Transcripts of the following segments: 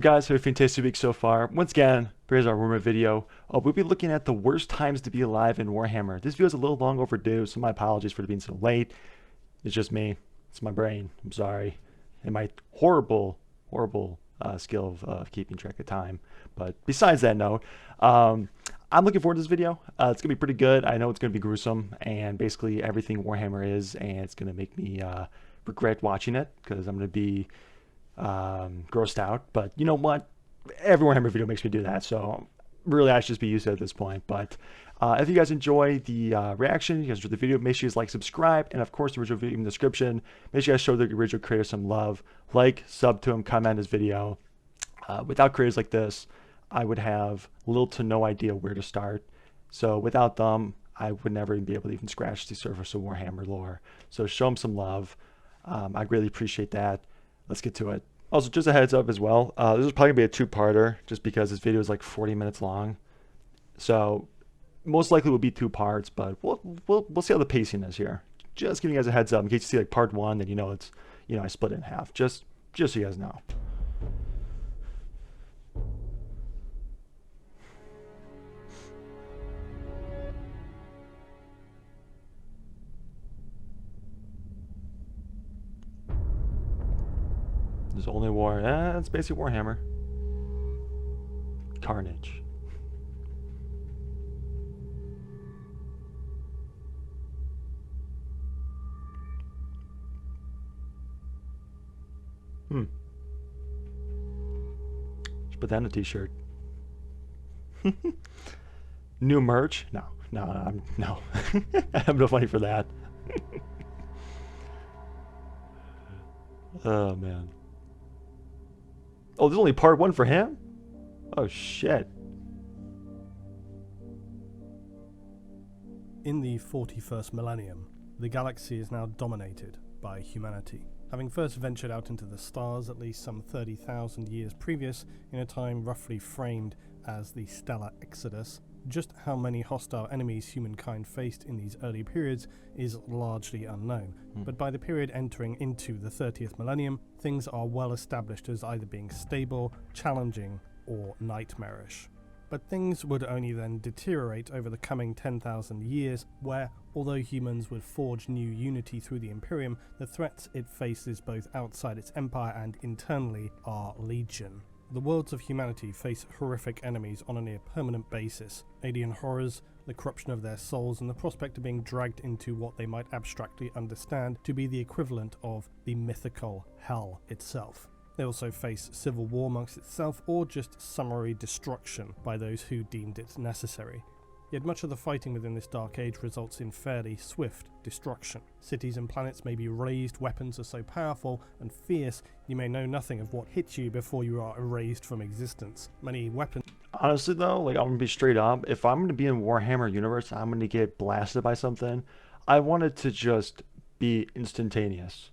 Guys, have a fantastic week so far. Once again, here's our warm-up video. We'll be looking at the worst times to be alive in Warhammer. This video is a little long overdue, so my apologies for being so late. It's just me. It's my brain. I'm sorry. And my horrible skill of keeping track of time. But besides that note, I'm looking forward to this video. It's going to be pretty good. I know it's going to be gruesome and basically everything Warhammer is, and it's going to make me regret watching it because I'm going to be grossed out. But you know what? Every Warhammer video makes me do that, so really I should just be used to it at this point. But if you guys enjoy the reaction, you guys enjoy the video, make sure you guys like, subscribe, and of course the original video in the description. Make sure you guys show the original creator some love. Like, sub to him, comment his video. Without creators like this, I would have little to no idea where to start. So without them, I would never even be able to even scratch the surface of Warhammer lore. So show them some love. I really appreciate that. Let's get to it. Also, just a heads up as well, this is probably going to be a two-parter just because this video is like 40 minutes long. So most likely will be two parts, but we'll see how the pacing is here. Just giving you guys a heads up in case you see like part one, then you know it's, I split it in half. Just so you guys know. There's only war. It's basically Warhammer. Carnage. Should put that in a t-shirt. New merch? No. I'm no funny for that. Oh man. Oh, there's only part one for him? Oh, shit. In the 41st millennium, the galaxy is now dominated by humanity. Having first ventured out into the stars at least some 30,000 years previous, in a time roughly framed as the Stellar Exodus, just how many hostile enemies humankind faced in these early periods is largely unknown, but by the period entering into the 30th millennium, things are well established as either being stable, challenging, or nightmarish. But things would only then deteriorate over the coming 10,000 years, where, although humans would forge new unity through the Imperium, the threats it faces both outside its empire and internally are legion. The worlds of humanity face horrific enemies on a near permanent basis, alien horrors, the corruption of their souls, and the prospect of being dragged into what they might abstractly understand to be the equivalent of the mythical hell itself. They also face civil war amongst itself, or just summary destruction by those who deemed it necessary. Yet much of the fighting within this dark age results in fairly swift destruction. Cities and planets may be razed, weapons are so powerful and fierce you may know nothing of what hit you before you are erased from existence. Many weapons... Honestly though, like I'm going to be straight up, if I'm going to be in Warhammer universe, I'm going to get blasted by something, I want it to just be instantaneous.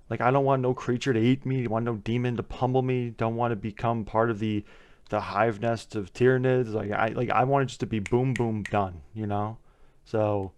Like I don't want no creature to eat me, I want no demon to pummel me, don't want to become part of the hive nest of Tyranids. I want it just to be boom boom done, you know? So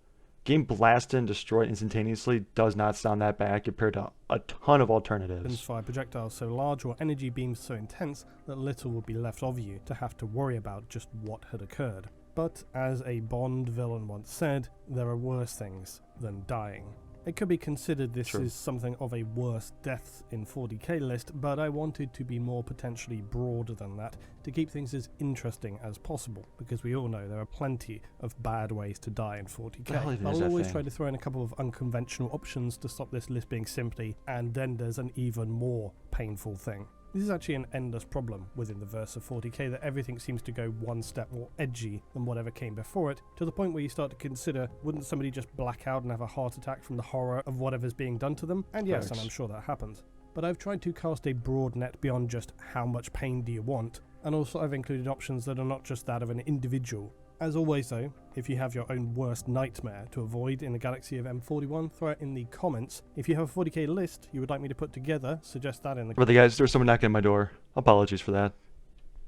getting blasted and destroyed instantaneously does not sound that bad compared to a ton of alternatives. Fire projectiles so large or energy beams so intense that little would be left of you to have to worry about just what had occurred. But as a Bond villain once said, there are worse things than dying. It could be considered this is something of a worse deaths in 40k list, but I wanted to be more potentially broader than that to keep things as interesting as possible, because we all know there are plenty of bad ways to die in 40k. I'll always try to throw in a couple of unconventional options to stop this list being simply, and then there's an even more painful thing. This is actually an endless problem within the verse of 40k, that everything seems to go one step more edgy than whatever came before it, to the point where you start to consider, wouldn't somebody just black out and have a heart attack from the horror of whatever's being done to them? And yes, and I'm sure that happens. But I've tried to cast a broad net beyond just how much pain do you want, and also I've included options that are not just that of an individual. As always though, if you have your own worst nightmare to avoid in the galaxy of M41, throw it in the comments. If you have a 40k list you would like me to put together, suggest that in the comments. But guys, there's someone knocking on my door. Apologies for that.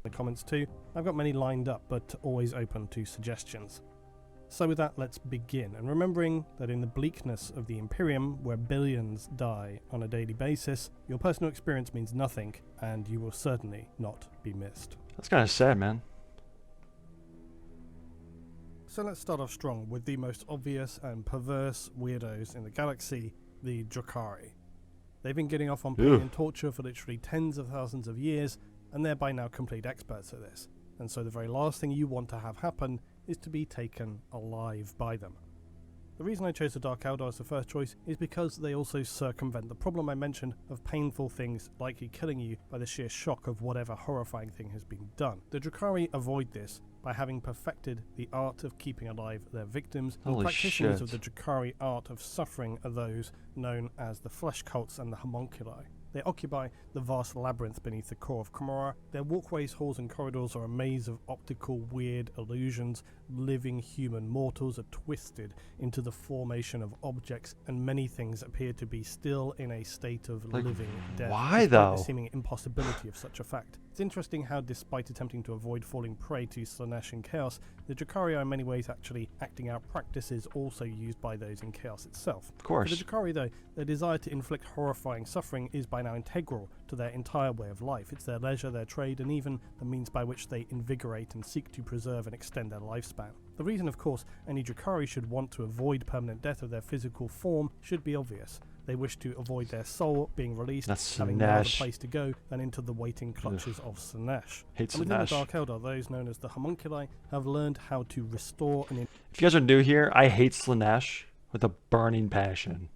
The comments too. I've got many lined up, but always open to suggestions. So with that, let's begin. And remembering that in the bleakness of the Imperium, where billions die on a daily basis, your personal experience means nothing, and you will certainly not be missed. That's kind of sad, man. So let's start off strong with the most obvious and perverse weirdos in the galaxy, the Drukhari. They've been getting off on pain and torture for literally tens of thousands of years, and they're by now complete experts at this. And so the very last thing you want to have happen is to be taken alive by them. The reason I chose the Dark Eldar as the first choice is because they also circumvent the problem I mentioned of painful things likely killing you by the sheer shock of whatever horrifying thing has been done. The Drukhari avoid this by having perfected the art of keeping alive their victims. And Holy practitioners shit. of the Drukhari art of suffering are those known as the flesh cults and the homunculi. They occupy the vast labyrinth beneath the core of Camorra. Their walkways, halls and corridors are a maze of optical weird illusions. Living human mortals are twisted into the formation of objects, and many things appear to be still in a state of living death. Why despite though? the seeming impossibility of such a fact. It's interesting how, despite attempting to avoid falling prey to Slanesh and Chaos, the Drukhari are in many ways actually acting out practices also used by those in Chaos itself. Of course. For the Drukhari, though, their desire to inflict horrifying suffering is by now integral to their entire way of life. It's their leisure, their trade, and even the means by which they invigorate and seek to preserve and extend their lifespan. The reason, of course, any Drukhari should want to avoid permanent death of their physical form should be obvious. They wish to avoid their soul being released, That's having no other Slanesh. place to go than into the waiting clutches of Slanesh. Hate And within the Slanesh. Dark Eldar, those known as the homunculi have learned how to restore and If you guys are new here, I hate Slanesh with a burning passion.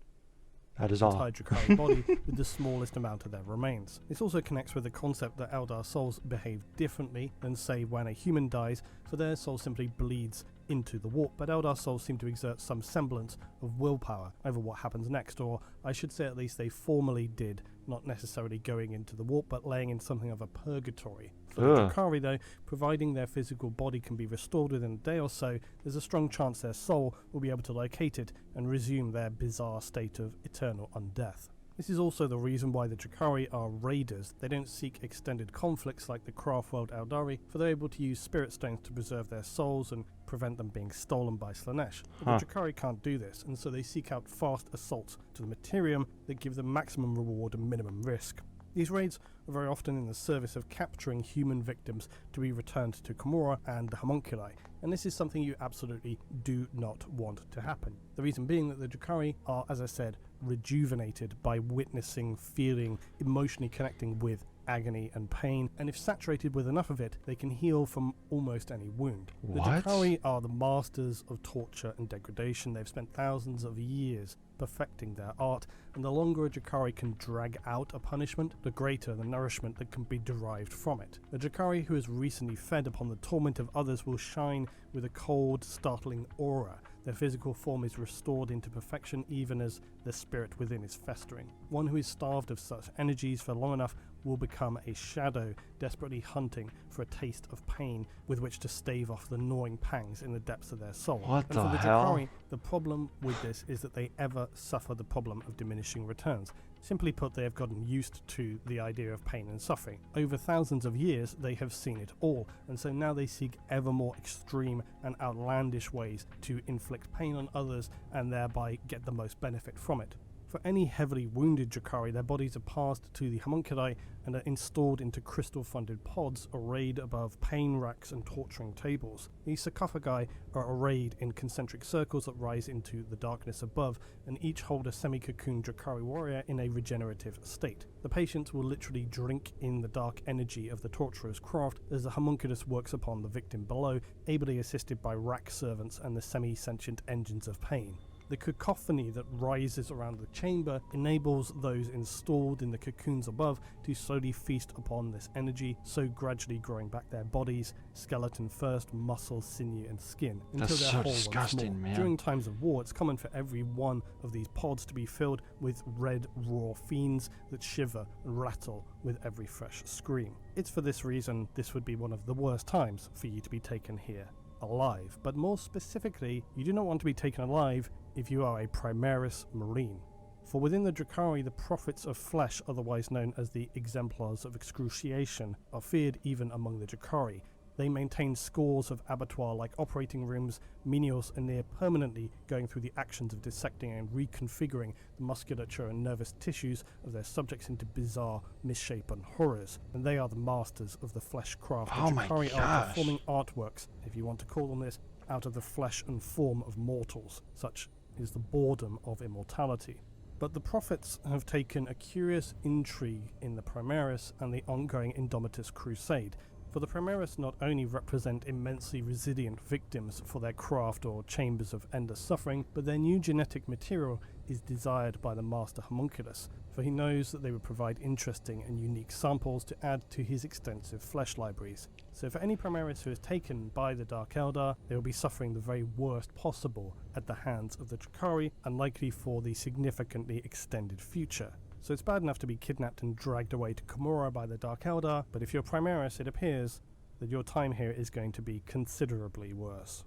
That is all. entire Drukhari body with the smallest amount of their remains. This also connects with the concept that Eldar souls behave differently than, say, when a human dies, for their soul simply bleeds into the warp, but Eldar souls seem to exert some semblance of willpower over what happens next, or I should say at least they formally did, not necessarily going into the warp, but laying in something of a purgatory. For the Drukhari, though, providing their physical body can be restored within a day or so, there's a strong chance their soul will be able to locate it and resume their bizarre state of eternal undeath. This is also the reason why the Drukhari are raiders. They don't seek extended conflicts like the Craftworld Eldari, for they're able to use spirit stones to preserve their souls and prevent them being stolen by Slanesh. But the Drukhari can't do this, and so they seek out fast assaults to the Materium that give them maximum reward and minimum risk. These raids are very often in the service of capturing human victims to be returned to Camorra and the homunculi, and this is something you absolutely do not want to happen. The reason being that the Drukhari are, as I said, rejuvenated by witnessing, feeling, emotionally connecting with agony and pain, and if saturated with enough of it, they can heal from almost any wound. The What? Drukhari are the masters of torture and degradation. They've spent thousands of years perfecting their art, and the longer a Drukhari can drag out a punishment, the greater the nourishment that can be derived from it. A Drukhari who has recently fed upon the torment of others will shine with a cold, startling aura. Their physical form is restored into perfection even as the spirit within is festering. One who is starved of such energies for long enough will become a shadow, desperately hunting for a taste of pain with which to stave off the gnawing pangs in the depths of their soul. What And the for the hell? Drukhari, the problem with this is that they ever suffer the problem of diminishing returns. Simply put, they have gotten used to the idea of pain and suffering. Over thousands of years, they have seen it all, and so now they seek ever more extreme and outlandish ways to inflict pain on others and thereby get the most benefit from it. For any heavily wounded Drukhari, their bodies are passed to the homunculi and are installed into crystal-funded pods arrayed above pain racks and torturing tables. These sarcophagi are arrayed in concentric circles that rise into the darkness above, and each hold a semi-cocooned Drukhari warrior in a regenerative state. The patients will literally drink in the dark energy of the torturer's craft as the homunculus works upon the victim below, ably assisted by rack servants and the semi-sentient engines of pain. The cacophony that rises around the chamber enables those installed in the cocoons above to slowly feast upon this energy, so gradually growing back their bodies, skeleton first, muscle, sinew and skin, until That's they're so whole once disgusting, more. man. During times of war, it's common for every one of these pods to be filled with red, raw fiends that shiver and rattle with every fresh scream. It's for this reason this would be one of the worst times for you to be taken here alive, but more specifically, you do not want to be taken alive if you are a Primaris Marine. For within the Drukhari, the prophets of flesh, otherwise known as the exemplars of excruciation, are feared even among the Drukhari. They maintain scores of abattoir-like operating rooms, menials are near permanently going through the actions of dissecting and reconfiguring the musculature and nervous tissues of their subjects into bizarre misshapen horrors, and they are the masters of the flesh craft. Oh The my Chitauri are gosh. performing artworks, if you want to call them this, out of the flesh and form of mortals. Such is the boredom of immortality. But the prophets have taken a curious intrigue in the Primaris and the ongoing Indomitus Crusade, for the Primaris not only represent immensely resilient victims for their craft or chambers of endless suffering, but their new genetic material is desired by the Master Homunculus, for he knows that they would provide interesting and unique samples to add to his extensive flesh libraries. So for any Primaris who is taken by the Dark Eldar, they will be suffering the very worst possible at the hands of the Chitauri, and likely for the significantly extended future. So it's bad enough to be kidnapped and dragged away to Komorra by the Dark Eldar, but if you're Primaris, it appears that your time here is going to be considerably worse.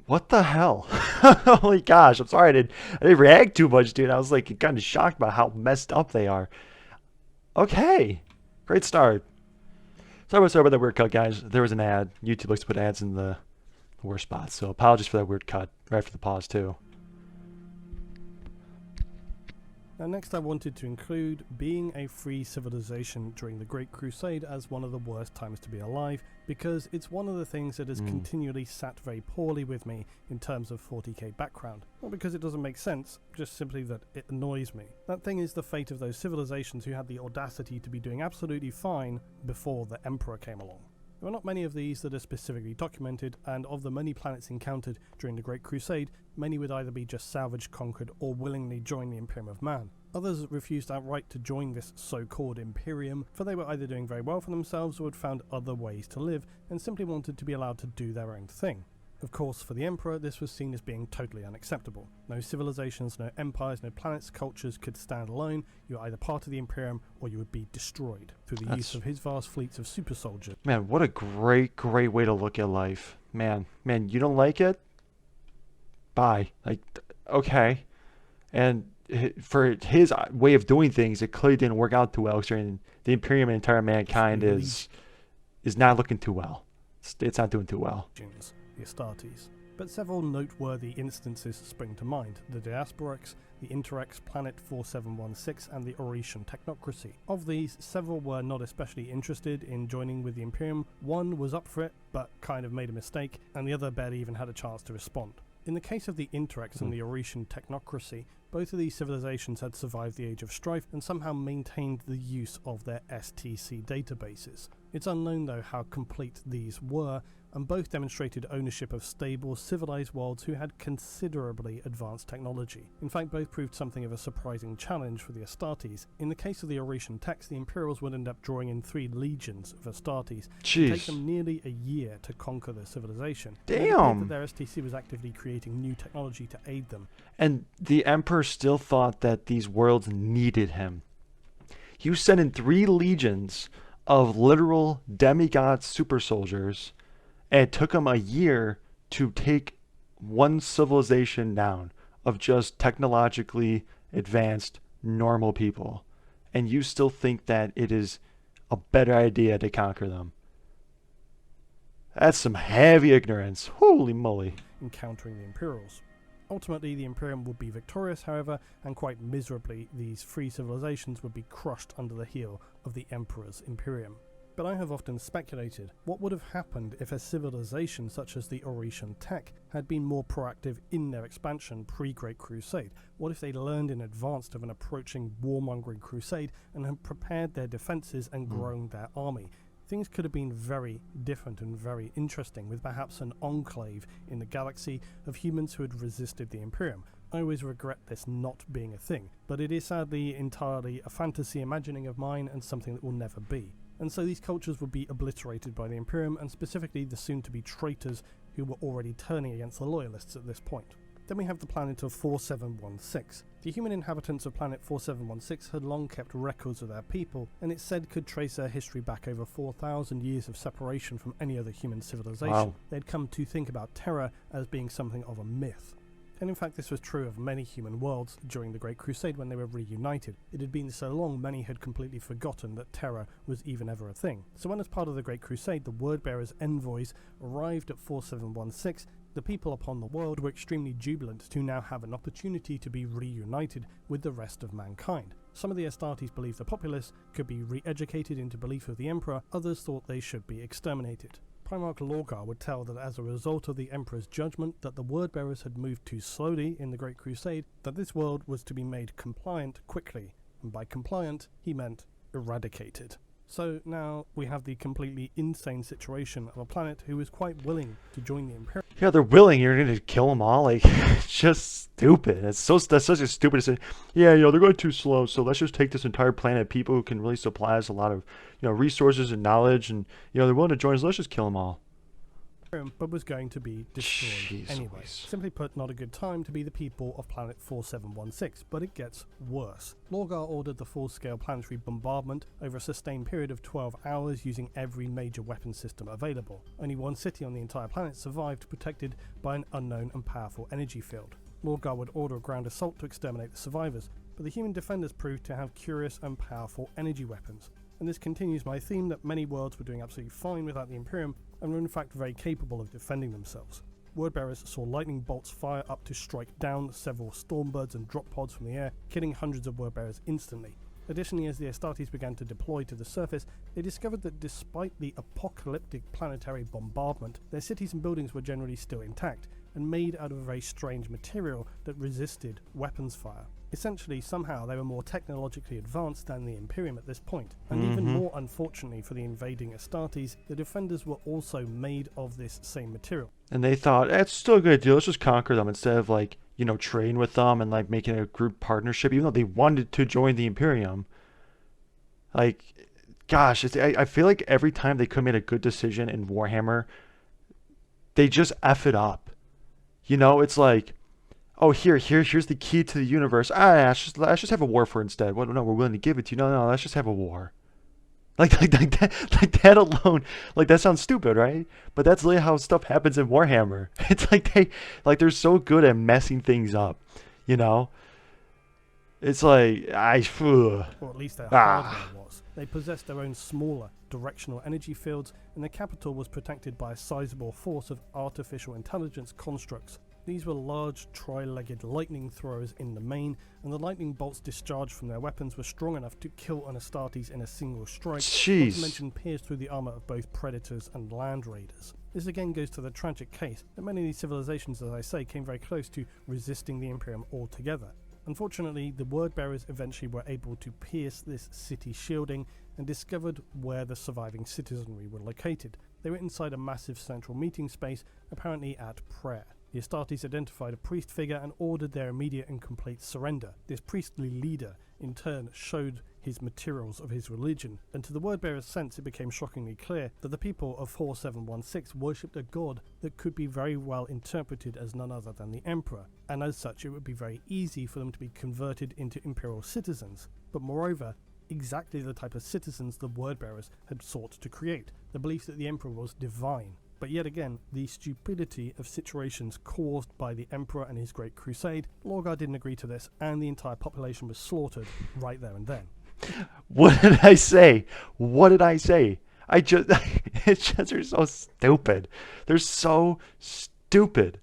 What the hell? Holy gosh, I'm sorry I didn't react too much, dude. I was like kind of shocked by how messed up they are. Okay, great start. Sorry about that weird cut, guys. There was an ad. YouTube likes to put ads in the worst spots, so apologies for that weird cut right after the pause too. Now next I wanted to include being a free civilization during the Great Crusade as one of the worst times to be alive, because it's one of the things that has continually sat very poorly with me in terms of 40k background. Not because it doesn't make sense, just simply that it annoys me. That thing is the fate of those civilizations who had the audacity to be doing absolutely fine before the Emperor came along. There are not many of these that are specifically documented, and of the many planets encountered during the Great Crusade, many would either be just salvaged, conquered, or willingly join the Imperium of Man. Others refused outright to join this so-called Imperium, for they were either doing very well for themselves or had found other ways to live, and simply wanted to be allowed to do their own thing. Of course, for the Emperor, this was seen as being totally unacceptable. No civilizations, no empires, no planets, cultures could stand alone. You were either part of the Imperium or you would be destroyed through the use of his vast fleets of super soldiers. Man, what a great way to look at life. Man, you don't like it? Bye. Like, okay. And for his way of doing things, it clearly didn't work out too well. And the Imperium and entire mankind is not looking too well. It's not doing too well. The Astartes. But several noteworthy instances spring to mind: the Diasporics, the Interrex, Planet 4716, and the Oretian Technocracy. Of these, several were not especially interested in joining with the Imperium. One was up for it, but kind of made a mistake, and the other barely even had a chance to respond. In the case of the Interrex and the Oretian Technocracy, both of these civilizations had survived the Age of Strife and somehow maintained the use of their STC databases. It's unknown though how complete these were, and both demonstrated ownership of stable, civilized worlds who had considerably advanced technology. In fact, both proved something of a surprising challenge for the Astartes. In the case of the Oretian Techs, the Imperials would end up drawing in 3 legions of Astartes. It would take them nearly a year to conquer their civilization. Damn! That their STC was actively creating new technology to aid them. And the Emperor still thought that these worlds needed him. He was sending 3 legions of literal demigod super soldiers, and it took him a year to take one civilization down of just technologically advanced normal people. And you still think that it is a better idea to conquer them. That's some heavy ignorance. Holy moly. Encountering the Imperials. Ultimately, the Imperium would be victorious, however, and quite miserably, these free civilizations would be crushed under the heel of the Emperor's Imperium. But I have often speculated, what would have happened if a civilization such as the Oretian Tech had been more proactive in their expansion pre-Great Crusade? What if they learned in advance of an approaching warmongering crusade and had prepared their defences and grown their army? Things could have been very different and very interesting, with perhaps an enclave in the galaxy of humans who had resisted the Imperium. I always regret this not being a thing, but it is sadly entirely a fantasy imagining of mine and something that will never be. And so these cultures would be obliterated by the Imperium, and specifically the soon-to-be traitors who were already turning against the Loyalists at this point. Then we have the planet of 4716. The human inhabitants of planet 4716 had long kept records of their people, and it's said could trace their history back over 4,000 years of separation from any other human civilization. Wow. They'd come to think about terror as being something of a myth. And in fact this was true of many human worlds during the Great Crusade when they were reunited. It had been so long many had completely forgotten that terror was even ever a thing. So when as part of the Great Crusade the Word-Bearers' envoys arrived at 4716, the people upon the world were extremely jubilant to now have an opportunity to be reunited with the rest of mankind. Some of the Astartes believed the populace could be re-educated into belief of the Emperor, others thought they should be exterminated. Primarch Lorgar would tell that as a result of the Emperor's judgment that the Word-Bearers had moved too slowly in the Great Crusade, that this world was to be made compliant quickly, and by compliant he meant eradicated. So now we have the completely insane situation of a planet who is quite willing to join the Imperium. Yeah, they're willing. You're going to kill them all. Like, it's just stupid. That's such a stupid decision. Yeah, they're going too slow. So let's just take this entire planet. People who can really supply us a lot of, resources and knowledge, and they're willing to join us. Let's just kill them all. But was going to be destroyed Jeez anyway. Louise. Simply put, not a good time to be the people of planet 4716, but it gets worse. Lorgar ordered the full-scale planetary bombardment over a sustained period of 12 hours using every major weapon system available. Only one city on the entire planet survived, protected by an unknown and powerful energy field. Lorgar would order a ground assault to exterminate the survivors, but the human defenders proved to have curious and powerful energy weapons. And this continues my theme that many worlds were doing absolutely fine without the Imperium and were in fact very capable of defending themselves. Word-Bearers saw lightning bolts fire up to strike down several Stormbirds and drop pods from the air, killing hundreds of Word-Bearers instantly. Additionally, as the Astartes began to deploy to the surface, they discovered that despite the apocalyptic planetary bombardment, their cities and buildings were generally still intact and made out of a very strange material that resisted weapons fire. Essentially, somehow they were more technologically advanced than the Imperium at this point, and even more unfortunately for the invading Astartes, the defenders were also made of this same material. And they thought, it's still a good deal. Let's just conquer them instead of train with them and making a group partnership, even though they wanted to join the Imperium. Gosh, I feel like every time they could make a good decision in Warhammer, they just F it up. It's like, oh, here's the key to the universe. Let's just have a war for it instead. Well, no, we're willing to give it to you. No, let's just have a war. Like that alone, that sounds stupid, right? But that's really how stuff happens in Warhammer. It's they're so good at messing things up, It's like Or at least their hardware was. They possessed their own smaller directional energy fields, and their capital was protected by a sizable force of artificial intelligence constructs. These were large tri-legged lightning throwers in the main, and the lightning bolts discharged from their weapons were strong enough to kill an Astartes in a single strike, not to mention pierce through the armor of both predators and land raiders. This again goes to the tragic case that many of these civilizations, as I say, came very close to resisting the Imperium altogether. Unfortunately, the Word-Bearers eventually were able to pierce this city shielding and discovered where the surviving citizenry were located. They were inside a massive central meeting space, apparently at prayer. The Astartes identified a priest figure and ordered their immediate and complete surrender. This priestly leader, in turn, showed his materials of his religion, and to the Word-Bearer's sense it became shockingly clear that the people of 4716 worshipped a god that could be very well interpreted as none other than the Emperor, and as such it would be very easy for them to be converted into Imperial citizens. But moreover, exactly the type of citizens the Word-Bearers had sought to create, the belief that the Emperor was divine. But yet again, the stupidity of situations caused by the Emperor and his Great Crusade, Lorgar didn't agree to this, and the entire population was slaughtered right there and then. What did I say? It's just, they're so stupid. They're so stupid.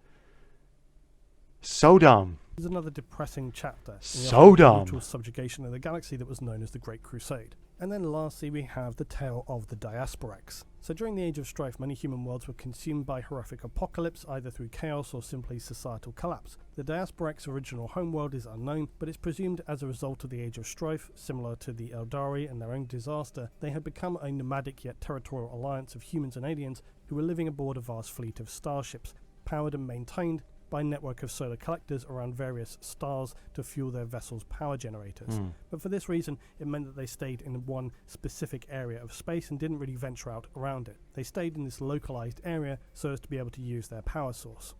So dumb. There's another depressing chapter in So the dumb. brutal subjugation of the galaxy that was known as the Great Crusade. And then lastly we have the tale of the Diasporax. So during the Age of Strife, many human worlds were consumed by horrific apocalypse, either through chaos or simply societal collapse. The Diasporax's original homeworld is unknown, but it's presumed as a result of the Age of Strife, similar to the Eldari and their own disaster, they had become a nomadic yet territorial alliance of humans and aliens who were living aboard a vast fleet of starships, powered and maintained by a network of solar collectors around various stars to fuel their vessels' power generators. But for this reason, it meant that they stayed in one specific area of space and didn't really venture out around it. They stayed in this localized area so as to be able to use their power source.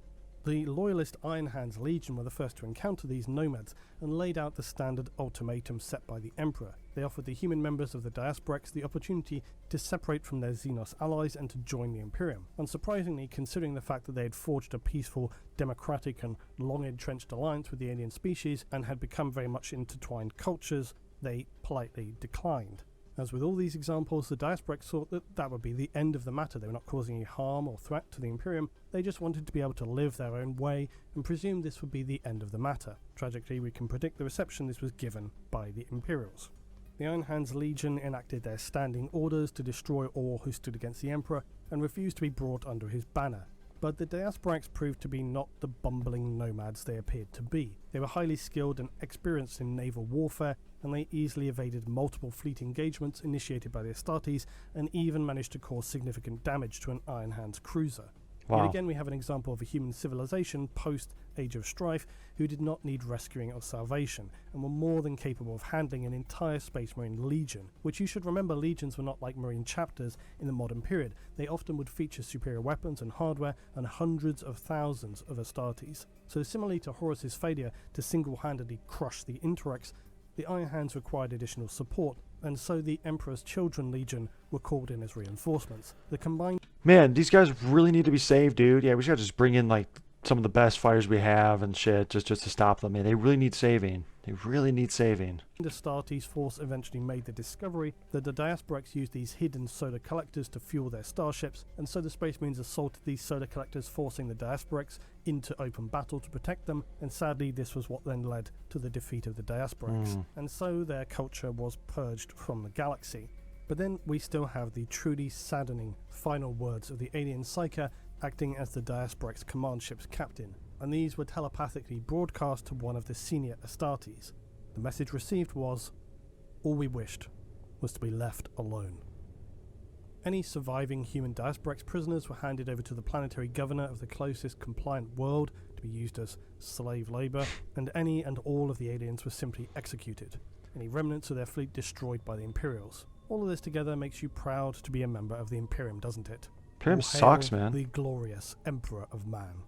The loyalist Iron Hands Legion were the first to encounter these nomads and laid out the standard ultimatum set by the Emperor. they offered the human members of the Diasporex the opportunity to separate from their Xenos allies and to join the Imperium. Unsurprisingly, considering the fact that they had forged a peaceful, democratic and long-entrenched alliance with the alien species and had become very much intertwined cultures, they politely declined. As with all these examples, the Diasporex thought that that would be the end of the matter. They were not causing any harm or threat to the Imperium. They just wanted to be able to live their own way and presumed this would be the end of the matter. Tragically, we can predict the reception this was given by the Imperials. The Iron Hands Legion enacted their standing orders to destroy all who stood against the Emperor and refused to be brought under his banner. But the Diasporex proved to be not the bumbling nomads they appeared to be. They were highly skilled and experienced in naval warfare, and they easily evaded multiple fleet engagements initiated by the Astartes and even managed to cause significant damage to an Iron Hands cruiser. Wow. Yet again, we have an example of a human civilization post-Age of Strife who did not need rescuing or salvation and were more than capable of handling an entire Space Marine legion, which you should remember legions were not like Marine chapters in the modern period. They often would feature superior weapons and hardware and hundreds of thousands of Astartes. So similarly to Horus's failure to single-handedly crush the Interrex, the Iron Hands required additional support, and so the Emperor's Children Legion were called in as reinforcements. The combined... Man, these guys really need to be saved, dude. Yeah, we should just bring in like some of the best fighters we have and shit just to stop them. Man, they really need saving. They really need saving. The Astartes force eventually made the discovery that the Diasporex used these hidden solar collectors to fuel their starships, and so the Space Marines assaulted these solar collectors, forcing the Diasporex into open battle to protect them, and sadly this was what then led to the defeat of the Diasporex, and so their culture was purged from the galaxy. But then we still have the truly saddening final words of the alien Psyker acting as the Diasporex command ship's captain, and these were telepathically broadcast to one of the senior Astartes. The message received was, "All we wished was to be left alone." Any surviving human Diasporex prisoners were handed over to the planetary governor of the closest compliant world to be used as slave labor, and any and all of the aliens were simply executed, any remnants of their fleet destroyed by the Imperials. All of this together makes you proud to be a member of the Imperium, doesn't it? Imperium All hail sucks, man. the glorious Emperor of Man.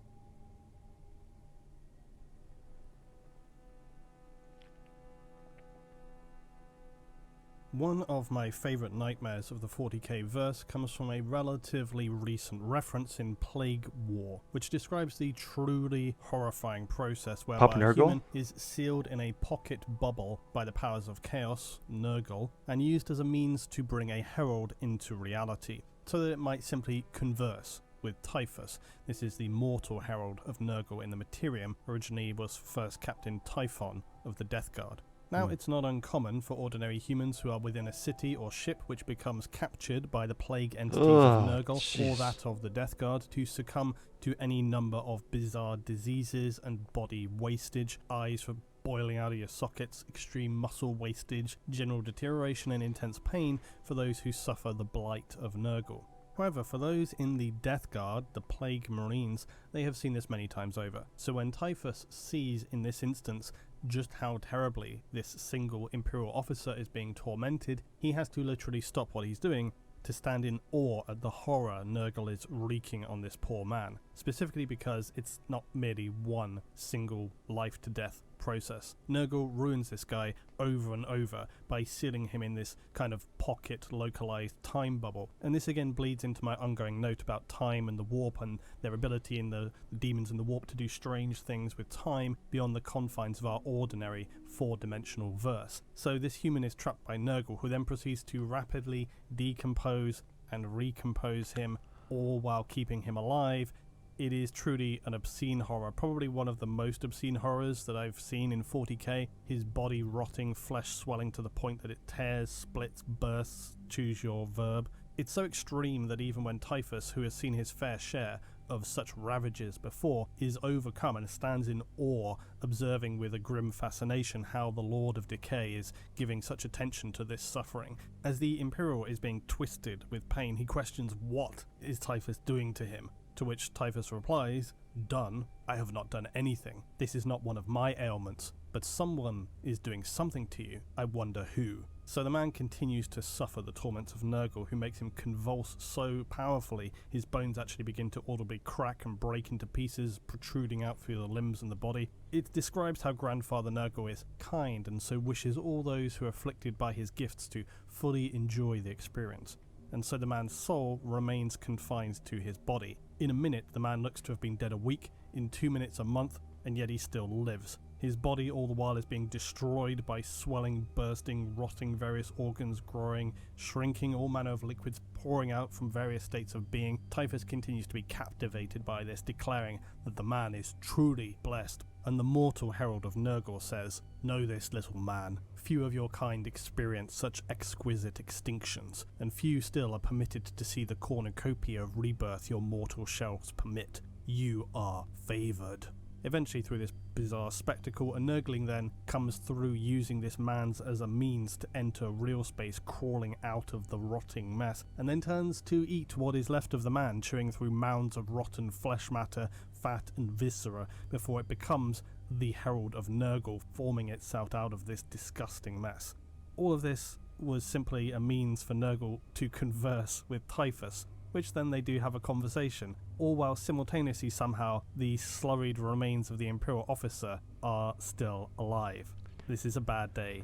One of my favourite nightmares of the 40K verse comes from a relatively recent reference in Plague War, which describes the truly horrifying process whereby a human is sealed in a pocket bubble by the powers of chaos, Nurgle, and used as a means to bring a herald into reality, so that it might simply converse with Typhus. This is the mortal herald of Nurgle in the Materium, originally was first Captain Typhon of the Death Guard. Now, it's not uncommon for ordinary humans who are within a city or ship which becomes captured by the plague entities of Nurgle or that of the Death Guard to succumb to any number of bizarre diseases and body wastage, eyes for boiling out of your sockets, extreme muscle wastage, general deterioration and intense pain for those who suffer the blight of Nurgle. However, for those in the Death Guard, the Plague Marines, they have seen this many times over. So when Typhus sees in this instance just how terribly this single Imperial officer is being tormented, he has to literally stop what he's doing to stand in awe at the horror Nurgle is wreaking on this poor man, specifically because it's not merely one single life-to-death process. Nurgle ruins this guy over and over by sealing him in this kind of pocket localized time bubble, and this again bleeds into my ongoing note about time and the warp and their ability in the demons in the warp to do strange things with time beyond the confines of our ordinary four-dimensional verse. So this human is trapped by Nurgle, who then proceeds to rapidly decompose and recompose him, all while keeping him alive. It is truly an obscene horror, probably one of the most obscene horrors that I've seen in 40k. His body rotting, flesh swelling to the point that it tears, splits, bursts, choose your verb. It's so extreme that even when Typhus, who has seen his fair share of such ravages before, is overcome and stands in awe, observing with a grim fascination how the Lord of Decay is giving such attention to this suffering. As the Imperial is being twisted with pain, he questions what is Typhus doing to him. To which Typhus replies, "Done? I have not done anything. This is not one of my ailments, but someone is doing something to you. I wonder who." So the man continues to suffer the torments of Nurgle, who makes him convulse so powerfully his bones actually begin to audibly crack and break into pieces, protruding out through the limbs and the body. It describes how Grandfather Nurgle is kind and so wishes all those who are afflicted by his gifts to fully enjoy the experience. And so the man's soul remains confined to his body. In a minute, the man looks to have been dead a week, in 2 minutes a month, and yet he still lives. His body all the while is being destroyed by swelling, bursting, rotting, various organs growing, shrinking, all manner of liquids pouring out from various states of being. Typhus continues to be captivated by this, declaring that the man is truly blessed. And the mortal herald of Nurgle says, "Know this, little man. Few of your kind experience such exquisite extinctions, and few still are permitted to see the cornucopia of rebirth your mortal shells permit. You are favoured." Eventually, through this bizarre spectacle, a Nurgling then comes through using this man's as a means to enter real space, crawling out of the rotting mess, and then turns to eat what is left of the man, chewing through mounds of rotten flesh matter, fat and viscera, before it becomes the Herald of Nurgle, forming itself out of this disgusting mess. All of this was simply a means for Nurgle to converse with Typhus, which then they do have a conversation, all while simultaneously somehow the slurried remains of the Imperial officer are still alive. This is a bad day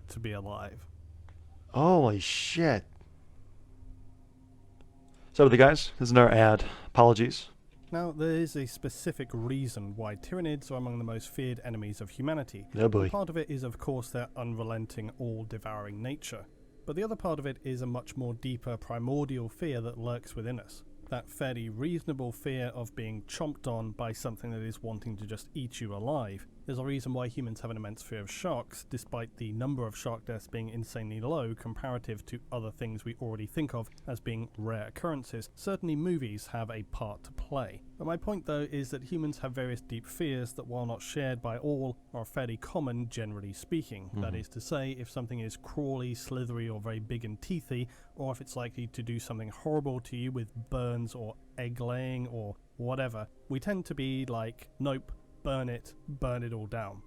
to be alive. Holy shit. So with the guys, this is another ad. Apologies. Now, there is a specific reason why Tyranids are among the most feared enemies of humanity. Oh boy. Part of it is, of course, their unrelenting, all-devouring nature. But the other part of it is a much more deeper, primordial fear that lurks within us. That fairly reasonable fear of being chomped on by something that is wanting to just eat you alive. There's a reason why humans have an immense fear of sharks, despite the number of shark deaths being insanely low comparative to other things we already think of as being rare occurrences. Certainly movies have a part to play. But my point though is that humans have various deep fears that, while not shared by all, are fairly common generally speaking. That is to say, if something is crawly, slithery or very big and teethy, or if it's likely to do something horrible to you with burns or egg laying or whatever, we tend to be like, nope, burn it all down.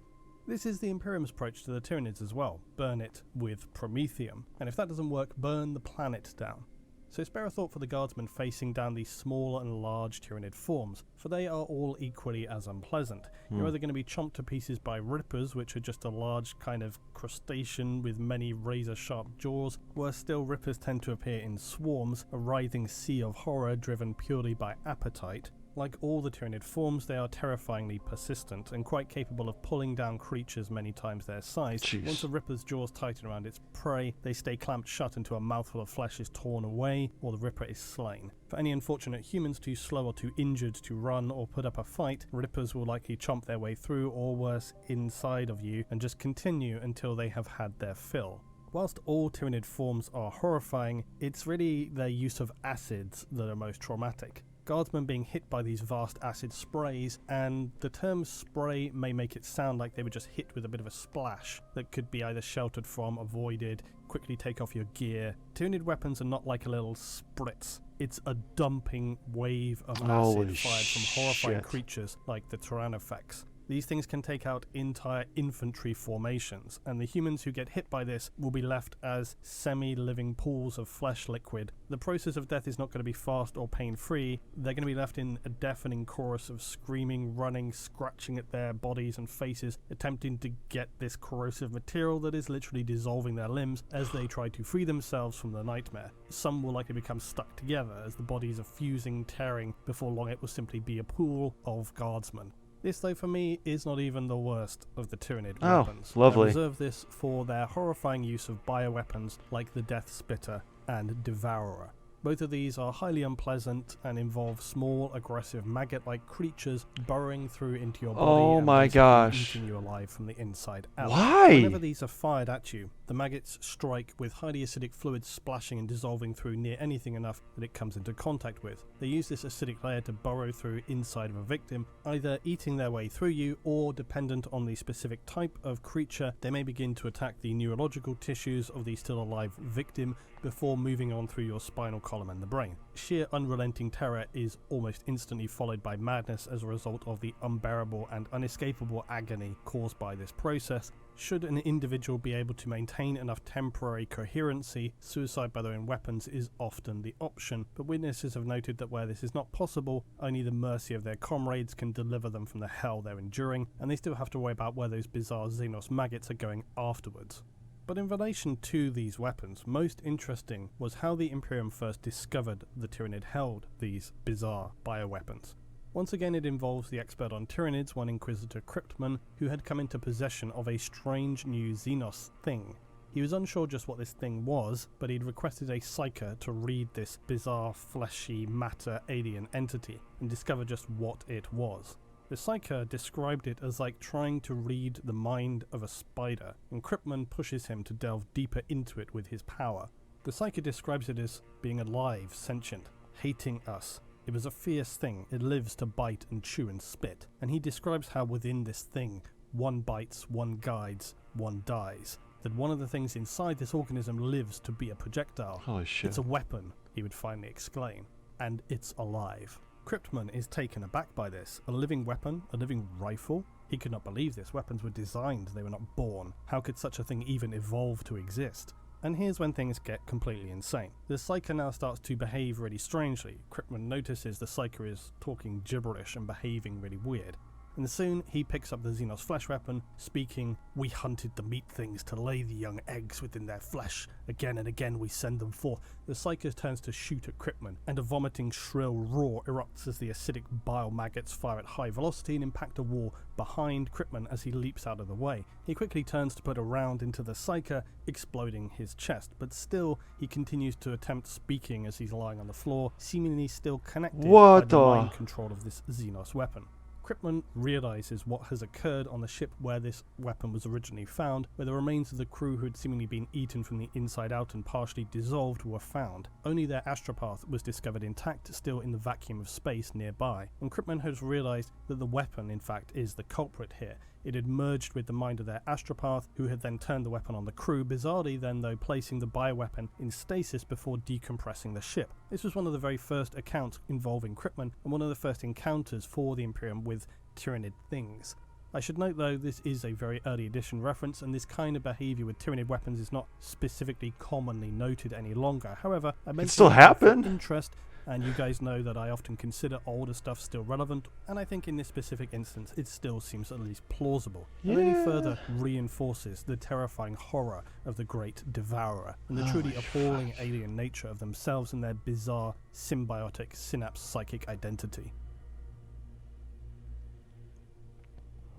This is the Imperium's approach to the Tyranids as well. Burn it with Promethium. And if that doesn't work, burn the planet down. So spare a thought for the guardsmen facing down these small and large Tyranid forms, for they are all equally as unpleasant. You're either going to be chomped to pieces by rippers, which are just a large kind of crustacean with many razor-sharp jaws. Worse still, rippers tend to appear in swarms, a writhing sea of horror driven purely by appetite. Like all the Tyranid forms, they are terrifyingly persistent and quite capable of pulling down creatures many times their size. Jeez. Once a ripper's jaws tighten around its prey, they stay clamped shut until a mouthful of flesh is torn away or the ripper is slain. For any unfortunate humans too slow or too injured to run or put up a fight, rippers will likely chomp their way through, or worse, inside of you, and just continue until they have had their fill. Whilst all Tyranid forms are horrifying, it's really their use of acids that are most traumatic. Guardsmen being hit by these vast acid sprays, and the term spray may make it sound like they were just hit with a bit of a splash that could be either sheltered from, avoided, quickly take off your gear. Tyranid weapons are not like a little spritz. It's a dumping wave of acid fired from horrifying creatures like the Tyrannofex. These things can take out entire infantry formations, and the humans who get hit by this will be left as semi-living pools of flesh liquid. The process of death is not going to be fast or pain-free. They're going to be left in a deafening chorus of screaming, running, scratching at their bodies and faces, attempting to get this corrosive material that is literally dissolving their limbs as they try to free themselves from the nightmare. Some will likely become stuck together as the bodies are fusing, tearing. Before long it will simply be a pool of guardsmen. This, though, for me, is not even the worst of the Tyranid weapons. Lovely. I reserve this for their horrifying use of bioweapons like the Death Spitter and Devourer. Both of these are highly unpleasant and involve small, aggressive, maggot-like creatures burrowing through into your body and basically eating you alive from the inside out. Why? Whenever these are fired at you, the maggots strike with highly acidic fluid splashing and dissolving through near anything enough that it comes into contact with. They use this acidic layer to burrow through inside of a victim, either eating their way through you or, dependent on the specific type of creature, they may begin to attack the neurological tissues of the still alive victim, before moving on through your spinal column and the brain. Sheer unrelenting terror is almost instantly followed by madness as a result of the unbearable and unescapable agony caused by this process. Should an individual be able to maintain enough temporary coherency, suicide by their own weapons is often the option, but witnesses have noted that where this is not possible, only the mercy of their comrades can deliver them from the hell they're enduring, and they still have to worry about where those bizarre Xenos maggots are going afterwards. But in relation to these weapons, most interesting was how the Imperium first discovered the Tyranid held these bizarre bioweapons. Once again, it involves the expert on Tyranids, one Inquisitor Cryptman, who had come into possession of a strange new Xenos thing. He was unsure just what this thing was, but he'd requested a psyker to read this bizarre fleshy matter alien entity and discover just what it was. The psyker described it as like trying to read the mind of a spider, and Cryptman pushes him to delve deeper into it with his power. The psyker describes it as being alive, sentient, hating us. It was a fierce thing, it lives to bite and chew and spit, and he describes how within this thing, one bites, one guides, one dies. That one of the things inside this organism lives to be a projectile. Holy shit. It's a weapon, he would finally exclaim, and it's alive. Cryptman is taken aback by this. A living weapon? A living rifle? He could not believe this. Weapons were designed, they were not born. How could such a thing even evolve to exist? And here's when things get completely insane. The psyker now starts to behave really strangely. Cryptman notices the psyker is talking gibberish and behaving really weird. And soon he picks up the Xenos flesh weapon, speaking, "We hunted the meat things to lay the young eggs within their flesh. Again and again we send them forth." The psyker turns to shoot at Cryptman, and a vomiting shrill roar erupts as the acidic bile maggots fire at high velocity and impact a wall behind Cryptman as he leaps out of the way. He quickly turns to put a round into the psyker, exploding his chest, but still he continues to attempt speaking as he's lying on the floor, seemingly still connected by the mind control of this Xenos weapon. Cryptman realizes what has occurred on the ship where this weapon was originally found, where the remains of the crew who had seemingly been eaten from the inside out and partially dissolved were found. Only their astropath was discovered intact, still in the vacuum of space nearby, and Cryptman has realized that the weapon in fact is the culprit here. It had merged with the mind of their astropath, who had then turned the weapon on the crew, bizarrely then though placing the bioweapon in stasis before decompressing the ship. This was one of the very first accounts involving Cryptman, and one of the first encounters for the Imperium with Tyranid things. I should note though, this is a very early edition reference, and this kind of behaviour with Tyranid weapons is not specifically commonly noted any longer. However, I mentioned it still happened. Interest, and you guys know that I often consider older stuff still relevant, and I think in this specific instance it still seems at least plausible. Yeah. It only further reinforces the terrifying horror of the Great Devourer, and the truly appalling alien nature of themselves and their bizarre symbiotic synapse psychic identity.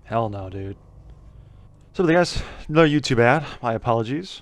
Hell no, dude. So guys, no YouTube ad. My apologies.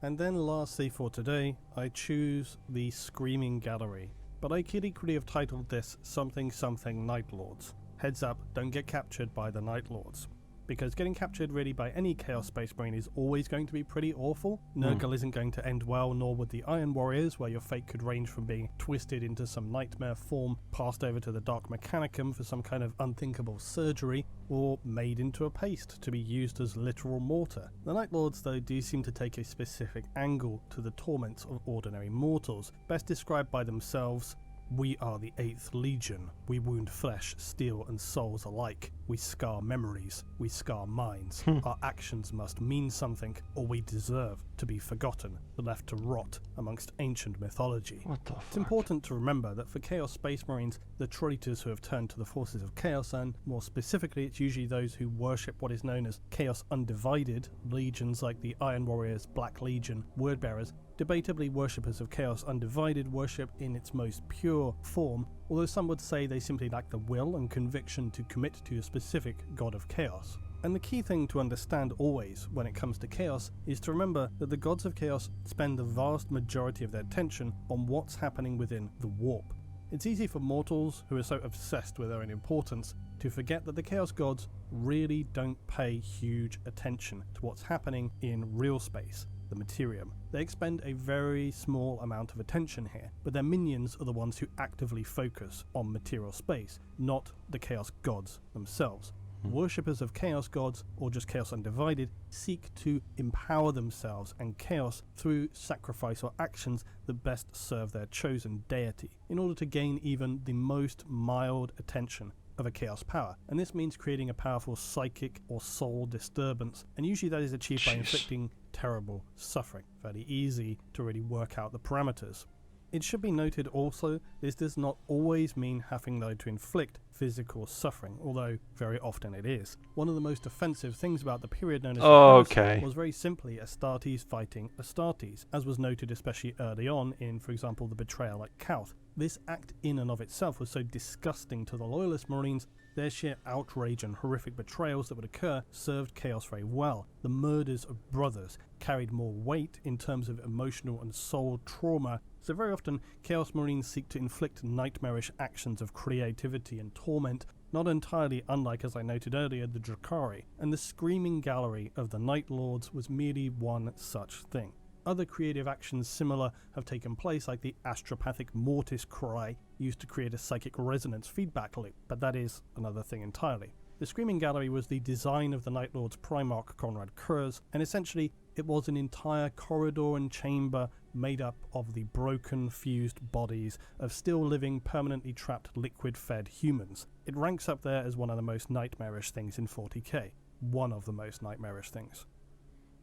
And then lastly for today, I choose the Screaming Gallery, but I could equally have titled this something something Night Lords. Heads up, don't get captured by the Night Lords, because getting captured really by any Chaos Space Marine is always going to be pretty awful. Nurgle isn't going to end well, nor would the Iron Warriors, where your fate could range from being twisted into some nightmare form, passed over to the Dark Mechanicum for some kind of unthinkable surgery, or made into a paste to be used as literal mortar. The Night Lords though do seem to take a specific angle to the torments of ordinary mortals, best described by themselves: "We are the 8th Legion. We wound flesh, steel and souls alike. We scar memories. We scar minds. Our actions must mean something, or we deserve to be forgotten, left to rot amongst ancient mythology." What the fuck? It's important to remember that for Chaos Space Marines, the traitors who have turned to the forces of Chaos, and more specifically it's usually those who worship what is known as Chaos Undivided, legions like the Iron Warriors, Black Legion, Wordbearers. Debatably, worshippers of Chaos Undivided worship in its most pure form, although some would say they simply lack the will and conviction to commit to a specific god of chaos. And the key thing to understand always when it comes to chaos is to remember that the gods of chaos spend the vast majority of their attention on what's happening within the warp. It's easy for mortals who are so obsessed with their own importance to forget that the chaos gods really don't pay huge attention to what's happening in real space, the Materium. They expend a very small amount of attention here, but their minions are the ones who actively focus on material space, not the chaos gods themselves. Worshippers of chaos gods, or just chaos undivided, seek to empower themselves and chaos through sacrifice or actions that best serve their chosen deity, in order to gain even the most mild attention of a chaos power. And this means creating a powerful psychic or soul disturbance, and usually that is achieved by inflicting terrible suffering. Fairly easy to really work out the parameters. It should be noted also, this does not always mean having though to inflict physical suffering, although very often it is. One of the most offensive things about the period known as the Curse was very simply Astartes fighting Astartes, as was noted especially early on in, for example, the betrayal at Kauth. This act in and of itself was so disgusting to the loyalist Marines, their sheer outrage and horrific betrayals that would occur served chaos very well. The murders of brothers carried more weight in terms of emotional and soul trauma, so very often Chaos Marines seek to inflict nightmarish actions of creativity and torment, not entirely unlike, as I noted earlier, the Drakari, and the Screaming Gallery of the Night Lords was merely one such thing. Other creative actions similar have taken place, like the astropathic Mortis cry, used to create a psychic resonance feedback loop, but that is another thing entirely. The Screaming Gallery was the design of the Night Lord's Primarch Conrad Kurz, and essentially it was an entire corridor and chamber made up of the broken, fused bodies of still living, permanently trapped, liquid-fed humans. It ranks up there as one of the most nightmarish things in 40k. One of the most nightmarish things.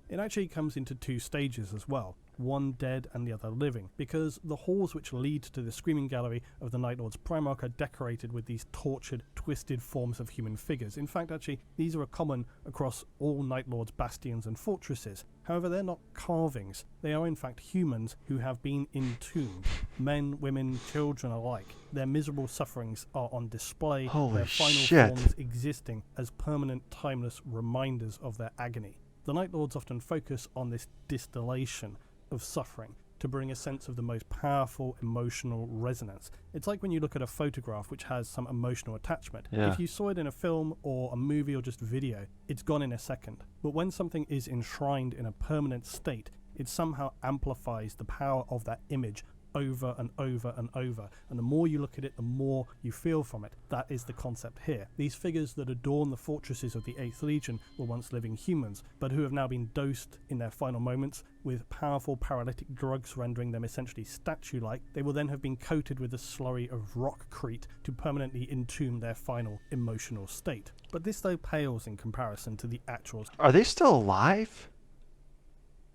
It actually comes into two stages as well, one dead and the other living, because the halls which lead to the Screaming Gallery of the Night Lord's Primarch are decorated with these tortured, twisted forms of human figures. In fact, actually, these are common across all Night Lord's bastions and fortresses. However, they're not carvings. They are in fact humans who have been entombed. Men, women, children alike. Their miserable sufferings are on display, their final forms existing as permanent, timeless reminders of their agony. The Night Lords often focus on this distillation of suffering to bring a sense of the most powerful emotional resonance. It's like when you look at a photograph which has some emotional attachment. If you saw it in a film or a movie or just video, it's gone in a second. But when something is enshrined in a permanent state, it somehow amplifies the power of that image over and over and over, and the more you look at it, the more you feel from it. That is the concept here. These figures that adorn the fortresses of the 8th Legion were once living humans, but who have now been dosed in their final moments with powerful paralytic drugs rendering them essentially statue-like. They will then have been coated with a slurry of rockcrete to permanently entomb their final emotional state. But this though pales in comparison to the actual... Are they still alive?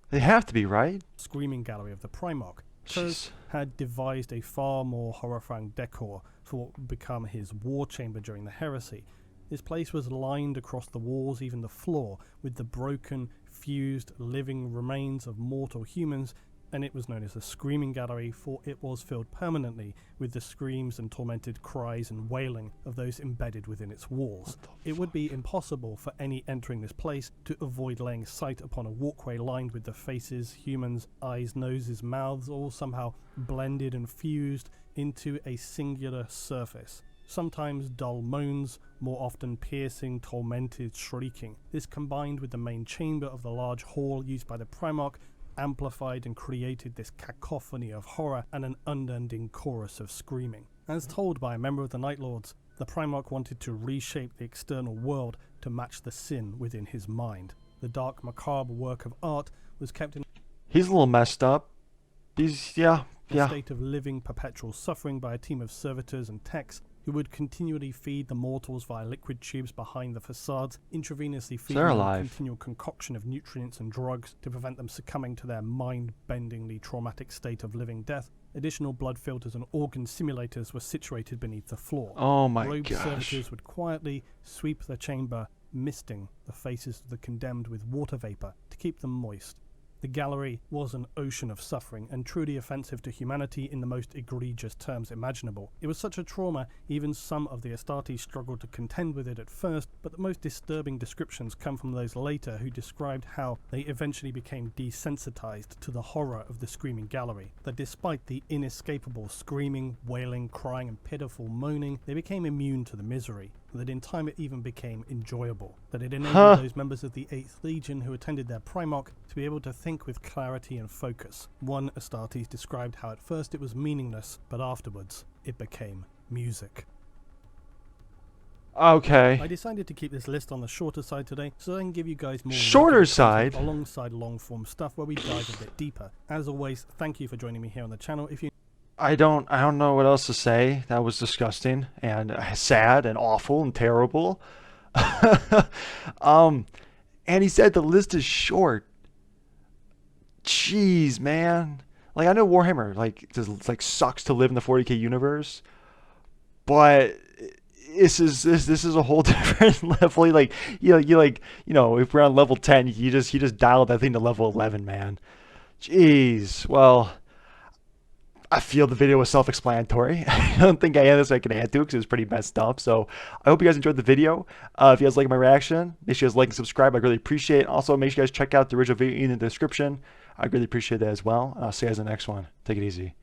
They have to be, right? Screaming Gallery of the Primarch. Kurz had devised a far more horrifying decor for what would become his war chamber during the heresy. This place was lined across the walls, even the floor, with the broken, fused, living remains of mortal humans, and it was known as the Screaming Gallery, for it was filled permanently with the screams and tormented cries and wailing of those embedded within its walls. It would be impossible for any entering this place to avoid laying sight upon a walkway lined with the faces, humans, eyes, noses, mouths, all somehow blended and fused into a singular surface. Sometimes dull moans, more often piercing, tormented shrieking. This combined with the main chamber of the large hall used by the Primarch amplified and created this cacophony of horror and an unending chorus of screaming. As told by a member of the Night Lords, the Primarch wanted to reshape the external world to match the sin within his mind. The dark, macabre work of art was kept in... He's a little messed up. He's, a state of living perpetual suffering by a team of servitors and techs who would continually feed the mortals via liquid tubes behind the facades, intravenously feeding them a continual concoction of nutrients and drugs to prevent them succumbing to their mind-bendingly traumatic state of living death. Additional blood filters and organ simulators were situated beneath the floor. Oh my Robed gosh. servitors would quietly sweep the chamber, misting the faces of the condemned with water vapor to keep them moist. The gallery was an ocean of suffering and truly offensive to humanity in the most egregious terms imaginable. It was such a trauma, even some of the Astartes struggled to contend with it at first, but the most disturbing descriptions come from those later who described how they eventually became desensitized to the horror of the Screaming Gallery, that despite the inescapable screaming, wailing, crying and pitiful moaning, they became immune to the misery. That in time it even became enjoyable, that it enabled those members of the 8th Legion who attended their Primarch to be able to think with clarity and focus. One Astartes described how at first it was meaningless, but afterwards it became music. Okay. I decided to keep this list on the shorter side today, so I can give you guys more Shorter regular side? content alongside long-form stuff where we dive a bit deeper. As always, thank you for joining me here on the channel. If you I don't know what else to say. That was disgusting and sad and awful and terrible. um, and he said the list is short. Jeez, man. Like I know Warhammer like sucks to live in the 40K universe, but this is a whole different level. Like if we're on level 10, you just dial that thing to level 11, man. Jeez. Well, I feel the video was self-explanatory. I don't think I had this I can add to because it was pretty messed up. So I hope you guys enjoyed the video. If you guys like my reaction, make sure you guys like and subscribe. I really appreciate it. Also, make sure you guys check out the original video in the description. I really appreciate that as well. I'll see you guys in the next one. Take it easy.